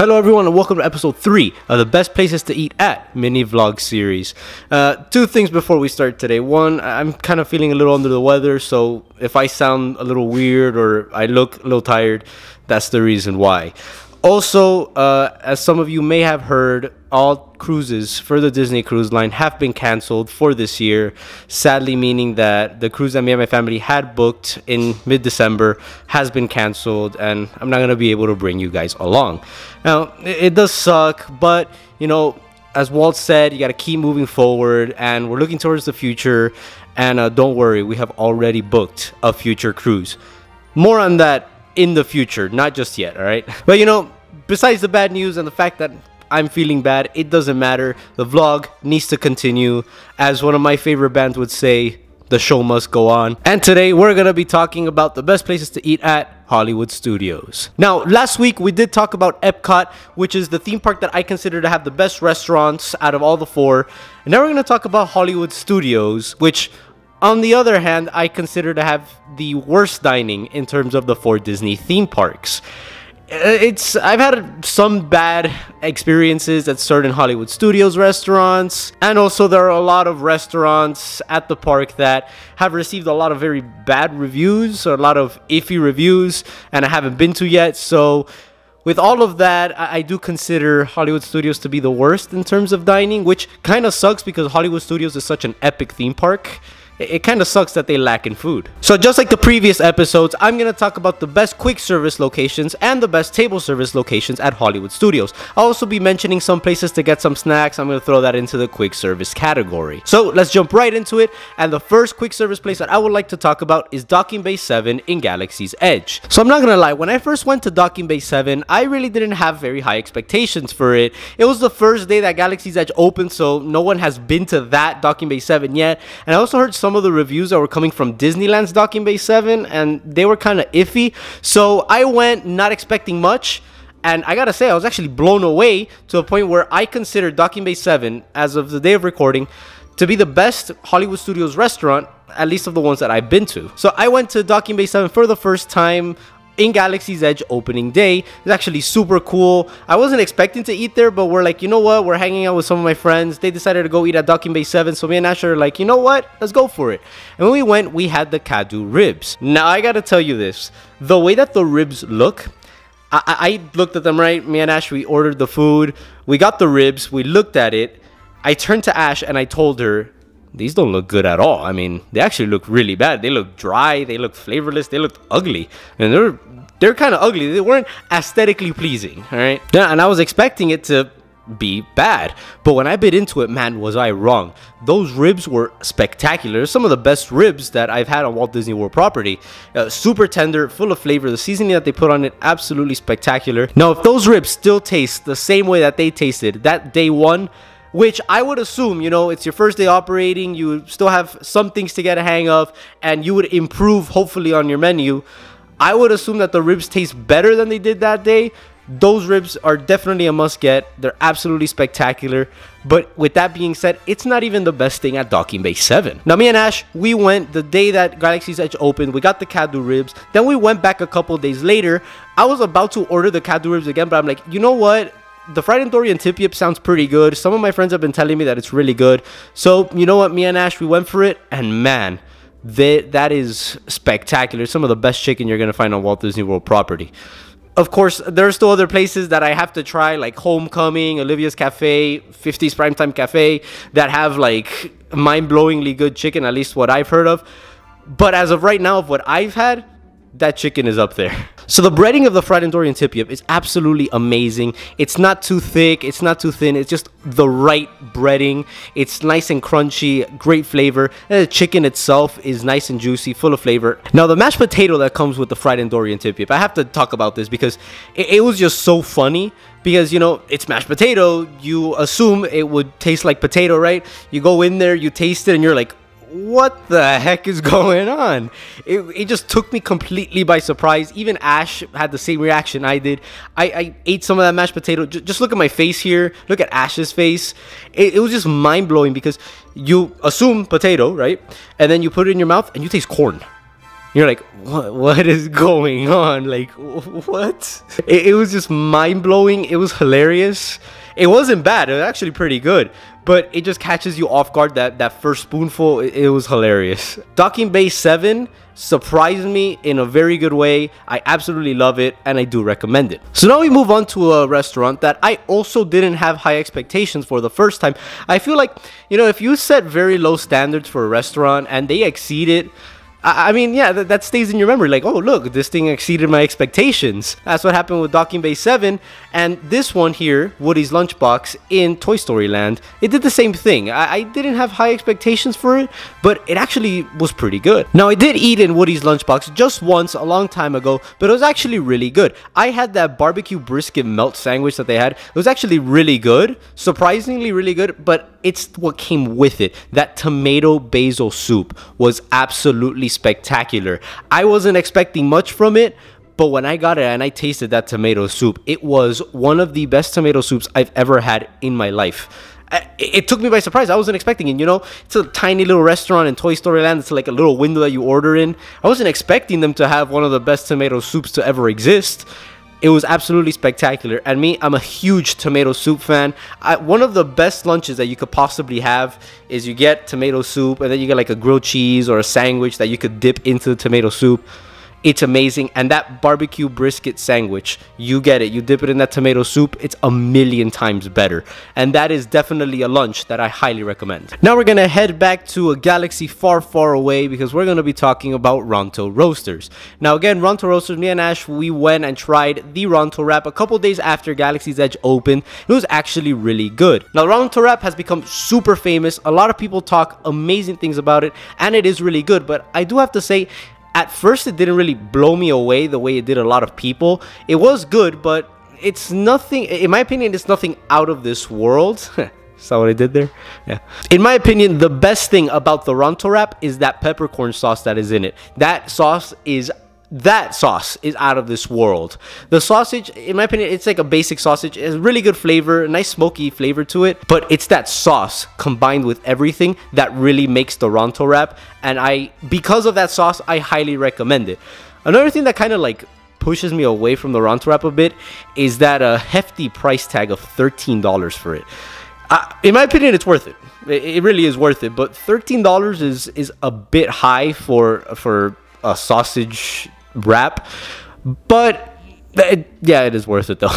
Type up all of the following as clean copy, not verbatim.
Hello everyone and welcome to episode 3 of the best places to eat at mini vlog series. Two things before we start today. One, I'm kind of feeling a little under the weather, so if I sound a little weird or I look a little tired, that's the reason why. Also, as some of you may have heard, all cruises for the Disney Cruise Line have been canceled for this year. Sadly, meaning that the cruise that me and my family had booked in mid-December has been canceled, and I'm not going to be able to bring you guys along. Now, it does suck, but, you know, as Walt said, you got to keep moving forward, and we're looking towards the future, and don't worry, we have already booked a future cruise. More on that in the future, not just yet, all right? But you know, besides the bad news and the fact that I'm feeling bad, it doesn't matter. The vlog needs to continue. As one of my favorite bands would say, the show must go on. And today we're gonna be talking about the best places to eat at Hollywood Studios. Now, last week we did talk about Epcot, which is the theme park that I consider to have the best restaurants out of all the four. And now we're gonna talk about Hollywood Studios, which on the other hand, I consider to have the worst dining in terms of the 4 Disney theme parks. I've had some bad experiences at certain Hollywood Studios restaurants, and also there are a lot of restaurants at the park that have received a lot of very bad reviews, or a lot of iffy reviews, and I haven't been to yet. So with all of that, I do consider Hollywood Studios to be the worst in terms of dining, which kind of sucks because Hollywood Studios is such an epic theme park. It kind of sucks that they lack in food. So just like the previous episodes, I'm going to talk about the best quick service locations and the best table service locations at Hollywood Studios. I'll also be mentioning some places to get some snacks. I'm going to throw that into the quick service category. So let's jump right into it. And the first quick service place that I would like to talk about is Docking Bay 7 in Galaxy's Edge. So I'm not going to lie, when I first went to Docking Bay 7, I really didn't have very high expectations for it. It was the first day that Galaxy's Edge opened, so no one has been to that Docking Bay 7 yet. And I also heard some of the reviews that were coming from Disneyland's Docking Bay 7, and they were kind of iffy. So I went not expecting much, and I gotta say, I was actually blown away to a point where I consider Docking Bay 7, as of the day of recording, to be the best Hollywood Studios restaurant, at least of the ones that I've been to. So I went to Docking Bay 7 for the first time in Galaxy's Edge opening day. It's actually super cool. I wasn't expecting to eat there, but we're like, you know what? We're hanging out with some of my friends. They decided to go eat at Docking Bay 7, so me and Ash are like, you know what? Let's go for it. And when we went, we had the Cadu ribs. Now, I gotta tell you this. The way that the ribs look, I looked at them, right? Me and Ash, we ordered the food. We got the ribs. We looked at it. I turned to Ash and I told her, these don't look good at all. I mean, they actually look really bad. They look dry. They look flavorless. They looked ugly. And they're kind of ugly. They weren't aesthetically pleasing, all right? Yeah, and I was expecting it to be bad. But when I bit into it, man, was I wrong. Those ribs were spectacular. Some of the best ribs that I've had on Walt Disney World property. Super tender, full of flavor. The seasoning that they put on it, absolutely spectacular. Now, if those ribs still taste the same way that they tasted that day one, which I would assume, you know, it's your first day operating, you still have some things to get a hang of, and you would improve, hopefully, on your menu. I would assume that the ribs taste better than they did that day. Those ribs are definitely a must-get. They're absolutely spectacular. But with that being said, it's not even the best thing at Docking Bay 7. Now, me and Ash, we went the day that Galaxy's Edge opened. We got the Cadu ribs. Then we went back a couple days later. I was about to order the Cadu ribs again, but I'm like, you know what? The fried Dorian tip-yip sounds pretty good. Some of my friends have been telling me that it's really good. So, you know what? Me and Ash, we went for it. And man, that is spectacular. Some of the best chicken you're going to find on Walt Disney World property. Of course, there are still other places that I have to try, like Homecoming, Olivia's Cafe, 50s Primetime Cafe, that have like mind-blowingly good chicken, at least what I've heard of. But as of right now, of what I've had, that chicken is up there. So the breading of the fried Dorian tip-yip is absolutely amazing. It's not too thick, it's not too thin, it's just the right breading. It's nice and crunchy, great flavor. And the chicken itself is nice and juicy, full of flavor. Now, the mashed potato that comes with the fried Dorian tip-yip, I have to talk about this because it was just so funny. Because, you know, it's mashed potato, you assume it would taste like potato, right? You go in there, you taste it, and you're like, what the heck is going on? It just took me completely by surprise. Even Ash had the same reaction I did. I ate some of that mashed potato. Just look at my face here. Look at Ash's face. It was just mind-blowing because you assume potato, right? And then you put it in your mouth and you taste corn. You're like, what is going on? Like, what? It was just mind-blowing. It was hilarious. It wasn't bad. It was actually pretty good. But it just catches you off guard, that first spoonful. It was hilarious. Docking Bay 7 surprised me in a very good way. I absolutely love it, and I do recommend it. So now we move on to a restaurant that I also didn't have high expectations for the first time. I feel like, you know, if you set very low standards for a restaurant and they exceed it, I mean, yeah, that stays in your memory. Like, oh, look, this thing exceeded my expectations. That's what happened with Docking Bay 7. And this one here, Woody's Lunchbox in Toy Story Land, it did the same thing. I didn't have high expectations for it, but it actually was pretty good. Now, I did eat in Woody's Lunchbox just once a long time ago, but it was actually really good. I had that barbecue brisket melt sandwich that they had. It was actually really good, surprisingly really good, but it's what came with it. That tomato basil soup was absolutely spectacular. I wasn't expecting much from it, but when I got it and I tasted that tomato soup, it was one of the best tomato soups I've ever had in my life. It took me by surprise. I wasn't expecting it, you know? It's a tiny little restaurant in Toy Story Land. It's like a little window that you order in. I wasn't expecting them to have one of the best tomato soups to ever exist. It was absolutely spectacular. And me, I'm a huge tomato soup fan. One of the best lunches that you could possibly have is you get tomato soup and then you get like a grilled cheese or a sandwich that you could dip into the tomato soup. It's amazing. And that barbecue brisket sandwich, you get it, you dip it in that tomato soup, it's a million times better. And that is definitely a lunch that I highly recommend. Now we're gonna head back to a galaxy far, far away because we're gonna be talking about Ronto Roasters. Now again, Ronto Roasters, me and Ash, we went and tried the Ronto Wrap a couple days after Galaxy's Edge opened. It was actually really good. Now Ronto Wrap has become super famous. A lot of people talk amazing things about it, and it is really good. But I do have to say, at first, it didn't really blow me away the way it did a lot of people. It was good, but it's nothing, in my opinion, it's nothing out of this world. Is that what I did there? Yeah. In my opinion, the best thing about the Ronto Wrap is that peppercorn sauce that is in it. That sauce is out of this world. The sausage, in my opinion, it's like a basic sausage. It has really good flavor, a nice smoky flavor to it, but it's that sauce combined with everything that really makes the Ronto Wrap, and because of that sauce, I highly recommend it. Another thing that kind of like pushes me away from the Ronto Wrap a bit is that a hefty price tag of $13 for it. In my opinion, it's worth it. It really is worth it, but $13 is a bit high for a sausage wrap, but yeah, it is worth it though.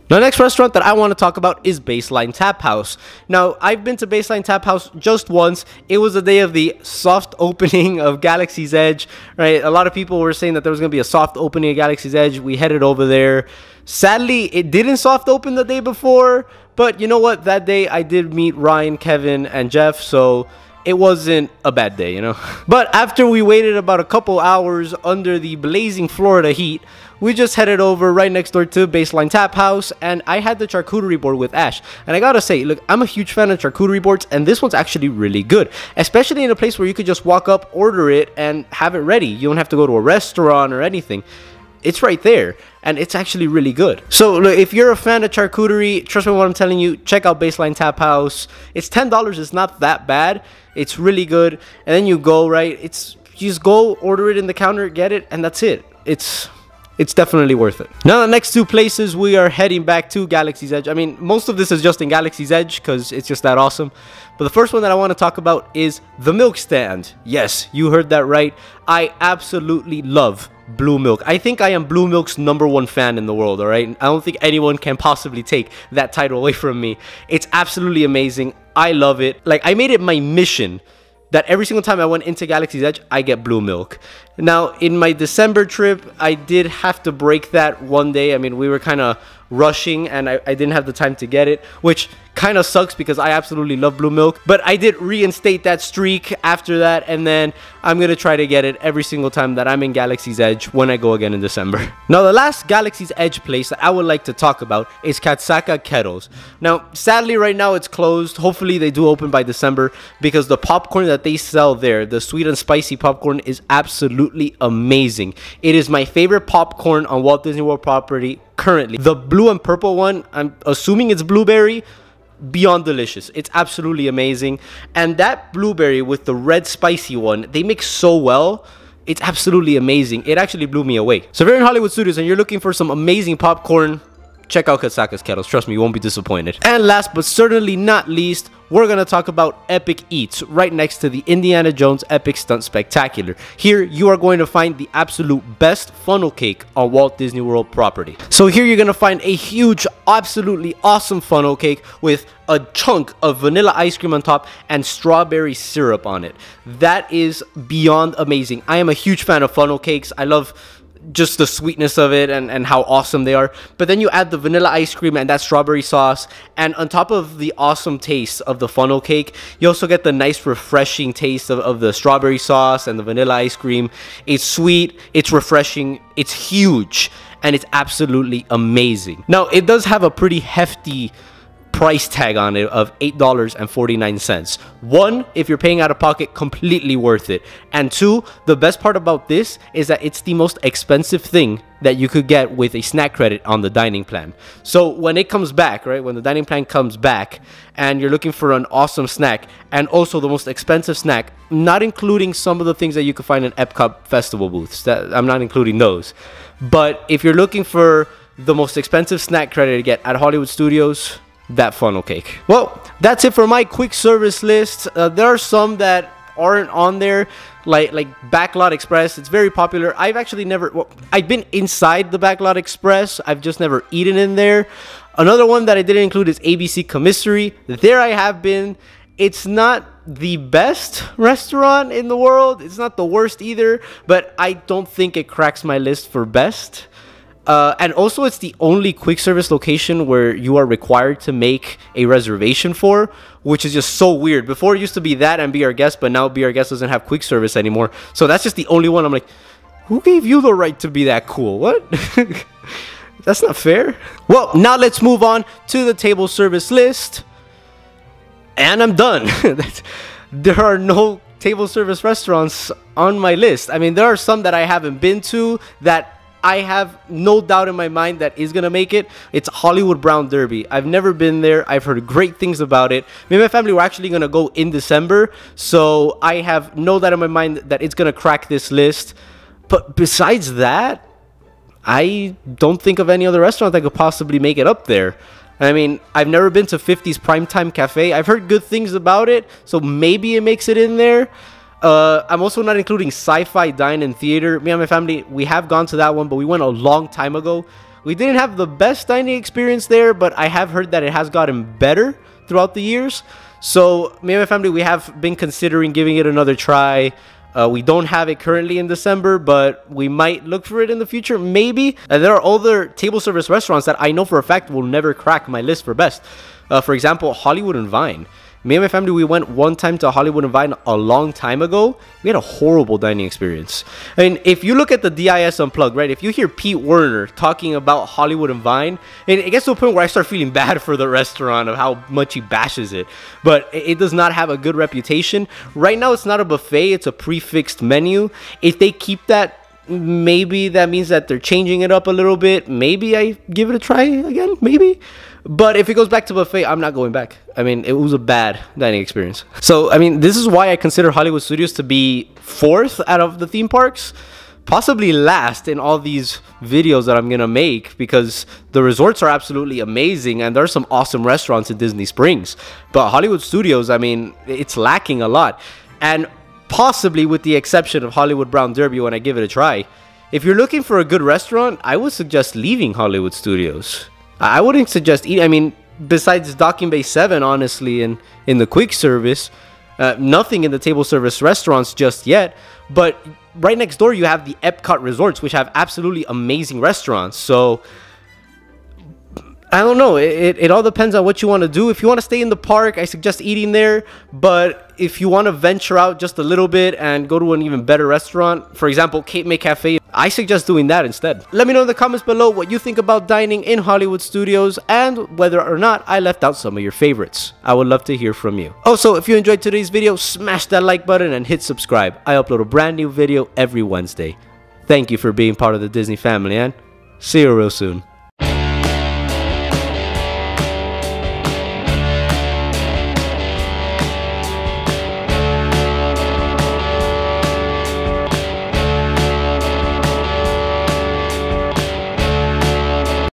The next restaurant that I want to talk about is Baseline Tap House. Now, I've been to Baseline Tap House just once. It was the day of the soft opening of Galaxy's Edge, right? A lot of people were saying that there was going to be a soft opening of Galaxy's Edge. We headed over there. Sadly, it didn't soft open the day before, but you know what? That day I did meet Ryan, Kevin, and Jeff, so it wasn't a bad day, you know. But after we waited about a couple hours under the blazing Florida heat, we just headed over right next door to Baseline Tap House, and I had the charcuterie board with Ash. And I gotta say, look, I'm a huge fan of charcuterie boards, and this one's actually really good, especially in a place where you could just walk up, order it, and have it ready. You don't have to go to a restaurant or anything. It's right there, and it's actually really good. So look, if you're a fan of charcuterie, trust me when I'm telling you, check out Baseline Tap House. It's $10. It's not that bad. It's really good. And then you go, right? You just go, order it in the counter, get it, and that's it. It's definitely worth it. Now, the next two places we are heading back to Galaxy's Edge. I mean, most of this is just in Galaxy's Edge because it's just that awesome. But the first one that I want to talk about is the milk stand. Yes, you heard that right. I absolutely love Blue Milk. I think I am Blue Milk's #1 fan in the world, all right? I don't think anyone can possibly take that title away from me. It's absolutely amazing. I love it. Like, I made it my mission that every single time I went into Galaxy's Edge, I get Blue Milk. Now, in my December trip, I did have to break that one day. I mean, we were kind of rushing and I didn't have the time to get it, which kind of sucks because I absolutely love Blue Milk. But I did reinstate that streak after that, and then I'm going to try to get it every single time that I'm in Galaxy's Edge when I go again in December. Now, the last Galaxy's Edge place that I would like to talk about is Katsaka Kettles. Now, sadly, right now it's closed. Hopefully, they do open by December because the popcorn that they sell there, the sweet and spicy popcorn, is absolutely amazing. It is my favorite popcorn on Walt Disney World property currently. The blue and purple one, I'm assuming it's blueberry, beyond delicious. It's absolutely amazing. And that blueberry with the red spicy one, they mix so well. it's absolutely amazing. It actually blew me away. So if you're in Hollywood Studios and you're looking for some amazing popcorn, check out Kasaka's Kettles. Trust me, you won't be disappointed. And last but certainly not least, we're going to talk about Epic Eats, right next to the Indiana Jones Epic Stunt Spectacular. Here, you are going to find the absolute best funnel cake on Walt Disney World property. So here, you're going to find a huge, absolutely awesome funnel cake with a chunk of vanilla ice cream on top and strawberry syrup on it. That is beyond amazing. I am a huge fan of funnel cakes. I love just the sweetness of it and how awesome they are. But then you add the vanilla ice cream and that strawberry sauce, and on top of the awesome taste of the funnel cake, you also get the nice refreshing taste of the strawberry sauce and the vanilla ice cream. It's sweet, it's refreshing, it's huge, and it's absolutely amazing. Now, it does have a pretty hefty price tag on it of $8.49. One, if you're paying out of pocket, completely worth it. And two, the best part about this is that it's the most expensive thing that you could get with a snack credit on the dining plan. So when it comes back, right, when the dining plan comes back and you're looking for an awesome snack and also the most expensive snack, not including some of the things that you could find in Epcot festival booths, that I'm not including those, but if you're looking for the most expensive snack credit to get at Hollywood Studios, that funnel cake. Well, that's it for my quick service list. There are some that aren't on there, like Backlot Express. It's very popular. I've actually never, well, I've been inside the Backlot Express. I've just never eaten in there. Another one that I didn't include is ABC Commissary. There I have been. It's not the best restaurant in the world. It's not the worst either, but I don't think it cracks my list for best. And also, it's the only quick service location where you are required to make a reservation for, which is just so weird. Before, it used to be that and Be Our Guest, but now Be Our Guest doesn't have quick service anymore. So that's just the only one. I'm like, who gave you the right to be that cool? What? That's not fair. Well, now let's move on to the table service list. And I'm done. There are no table service restaurants on my list. I mean, there are some that I haven't been to that I have no doubt in my mind that is going to make it. It's Hollywood Brown Derby. I've never been there. I've heard great things about it. Me and my family were actually going to go in December, so I have no doubt in my mind that it's going to crack this list. But besides that, I don't think of any other restaurant that could possibly make it up there. I mean, I've never been to 50's Primetime Cafe. I've heard good things about it, so maybe it makes it in there. I'm also not including Sci-Fi Dine and Theater. Me and my family, we have gone to that one, but we went a long time ago. We didn't have the best dining experience there, but I have heard that it has gotten better throughout the years. So me and my family, we have been considering giving it another try. We don't have it currently in December, but we might look for it in the future, maybe. And there are other table service restaurants that I know for a fact will never crack my list for best. For example, Hollywood and Vine. Me and my family, we went one time to Hollywood and Vine a long time ago. We had a horrible dining experience. I mean, if you look at the DIS Unplugged, right? If you hear Pete Werner talking about Hollywood and Vine, it gets to a point where I start feeling bad for the restaurant of how much he bashes it. But it does not have a good reputation. Right now, it's not a buffet. It's a prefixed menu. If they keep that, maybe that means that they're changing it up a little bit. Maybe I give it a try again, maybe. But if it goes back to buffet, I'm not going back. I mean, it was a bad dining experience. So, I mean, this is why I consider Hollywood Studios to be fourth out of the theme parks. Possibly last in all these videos that I'm going to make, because the resorts are absolutely amazing and there are some awesome restaurants in Disney Springs. But Hollywood Studios, I mean, it's lacking a lot. And possibly with the exception of Hollywood Brown Derby when I give it a try, if you're looking for a good restaurant, I would suggest leaving Hollywood Studios. I wouldn't suggest eating. I mean, besides Docking Bay 7, honestly, in the quick service, nothing in the table service restaurants just yet. But right next door, you have the Epcot Resorts, which have absolutely amazing restaurants. So I don't know. It all depends on what you want to do. If you want to stay in the park, I suggest eating there. But if you want to venture out just a little bit and go to an even better restaurant, for example, Cape May Cafe, I suggest doing that instead. Let me know in the comments below what you think about dining in Hollywood Studios and whether or not I left out some of your favorites. I would love to hear from you. Also, if you enjoyed today's video, smash that like button and hit subscribe. I upload a brand new video every Wednesday. Thank you for being part of the Disney family, and see you real soon.